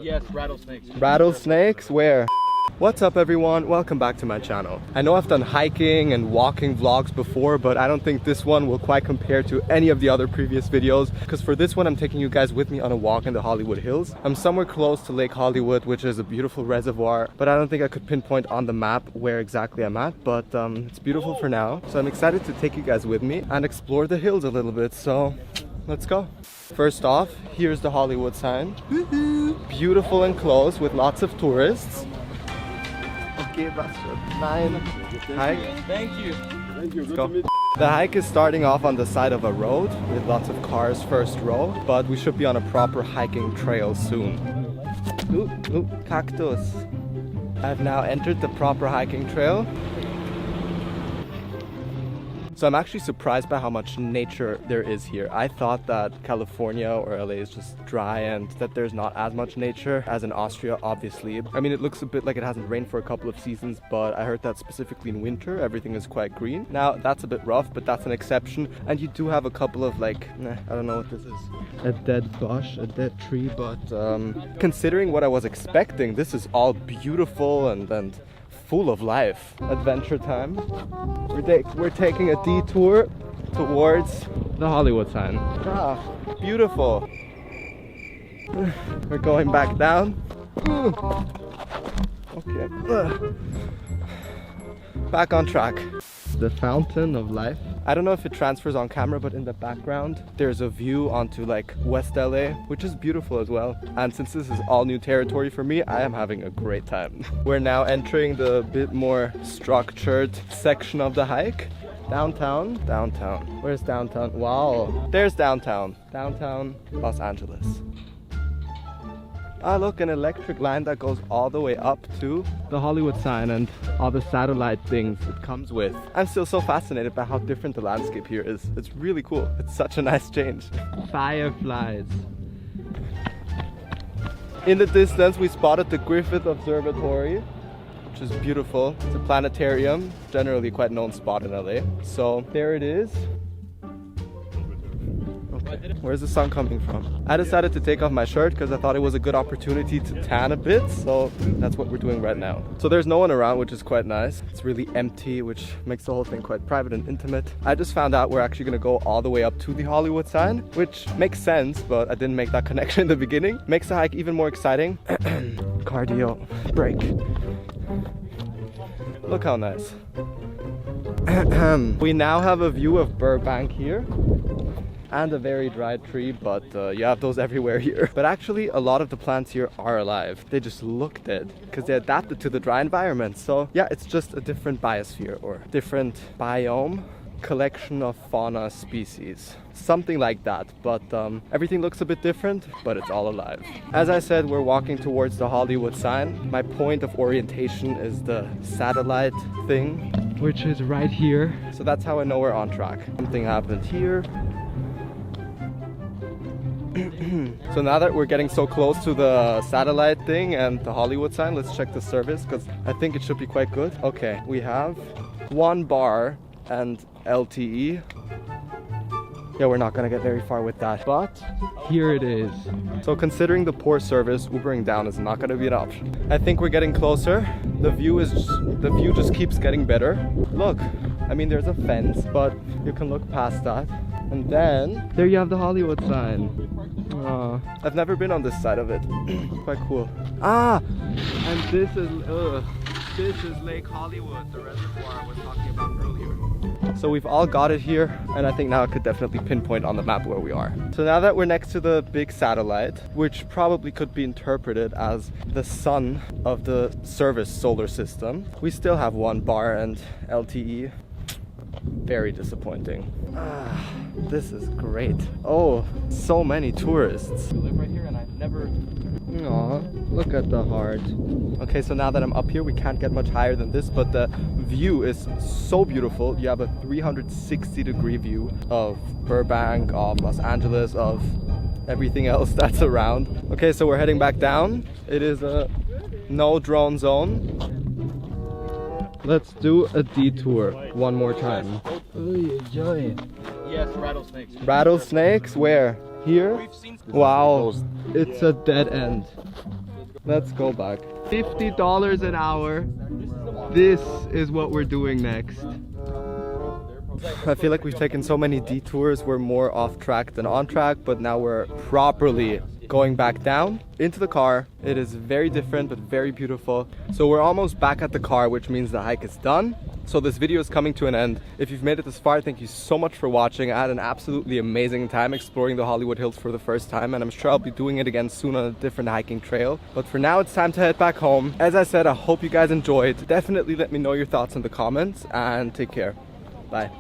Yes, rattlesnakes. Rattlesnakes? Where? What's up everyone? Welcome back to my channel. I know I've done hiking and walking vlogs before, but I don't think this one will quite compare to any of the other previous videos, because for this one I'm taking you guys with me on a walk in the Hollywood Hills. I'm somewhere close to Lake Hollywood, which is a beautiful reservoir, but I don't think I could pinpoint on the map where exactly I'm at, but it's beautiful for now. So I'm excited to take you guys with me and explore the hills a little bit, so let's go. First off, here's the Hollywood sign. Beautiful and close with lots of tourists. Okay, fine. Hike. Thank you. Let's go. The hike is starting off on the side of a road with lots of cars first row, but we should be on a proper hiking trail soon. Ooh, cactus. I've now entered the proper hiking trail. So I'm actually surprised by how much nature there is here. I thought that California or LA is just dry and that there's not as much nature as in Austria, obviously. I mean, it looks a bit like it hasn't rained for a couple of seasons, but I heard that specifically in winter, everything is quite green. Now, that's a bit rough, but that's an exception. And you do have a couple of I don't know what this is. A dead bush, a dead tree, but considering what I was expecting, this is all beautiful and full of life. Adventure time. We're taking a detour towards the Hollywood sign. Ah, beautiful. We're going back down. Okay. Back on track. The Fountain of Life. I don't know if it transfers on camera, but in the background there's a view onto like West LA, which is beautiful as well. And since this is all new territory for me, I am having a great time. We're now entering the bit more structured section of the hike. Downtown. Where's downtown? Wow, there's downtown. Downtown Los Angeles. Ah, look, an electric line that goes all the way up to the Hollywood sign and all the satellite things it comes with. I'm still so fascinated by how different the landscape here is. It's really cool. It's such a nice change. Fireflies. In the distance, we spotted the Griffith Observatory, which is beautiful. It's a planetarium, generally quite known spot in LA. So there it is. Where's the sun coming from? I decided to take off my shirt because I thought it was a good opportunity to tan a bit, so that's what we're doing right now. So there's no one around, which is quite nice. It's really empty, which makes the whole thing quite private and intimate. I just found out we're actually gonna go all the way up to the Hollywood sign, which makes sense, but I didn't make that connection in the beginning. Makes the hike even more exciting. Cardio break. Look how nice. We now have a view of Burbank here. And a very dry tree, but you have those everywhere here. But actually, a lot of the plants here are alive. They just look dead because they adapted to the dry environment. So yeah, it's just a different biosphere or different biome, collection of fauna species. Something like that, but everything looks a bit different, but it's all alive. As I said, we're walking towards the Hollywood sign. My point of orientation is the satellite thing, which is right here. So that's how I know we're on track. Something happened here. So now that we're getting so close to the satellite thing and the Hollywood sign, let's check the service because I think it should be quite good. Okay, we have 1 bar and LTE. Yeah, we're not gonna get very far with that, but here it is. So considering the poor service, Ubering down is not gonna be an option. I think we're getting closer. The view just keeps getting better. Look, I mean, there's a fence, but you can look past that. And then there you have the Hollywood sign. I've never been on this side of it. Quite cool. Ah, and this is Lake Hollywood, the reservoir I was talking about earlier. So we've all got it here, and I think now I could definitely pinpoint on the map where we are. So now that we're next to the big satellite, which probably could be interpreted as the sun of the service solar system, we still have 1 bar and LTE. Very disappointing. This is great. Oh, so many tourists. I live right here and I've never... Aw, look at the heart. Okay, so now that I'm up here, we can't get much higher than this, but the view is so beautiful. You have a 360-degree view of Burbank, of Los Angeles, of everything else that's around. Okay, so we're heading back down. It is a no drone zone. Let's do a detour one more time. Yes, rattlesnakes. Rattlesnakes? Where? Here? Wow, it's a dead end. Let's go back. $50 an hour. This is what we're doing next. I feel like we've taken so many detours. We're more off track than on track, but now we're properly going back down into the car. It is very different, but very beautiful. So we're almost back at the car, which means the hike is done. So this video is coming to an end. If you've made it this far, thank you so much for watching. I had an absolutely amazing time exploring the Hollywood Hills for the first time, and I'm sure I'll be doing it again soon on a different hiking trail. But for now, it's time to head back home. As I said, I hope you guys enjoyed. Definitely let me know your thoughts in the comments, and take care. Bye.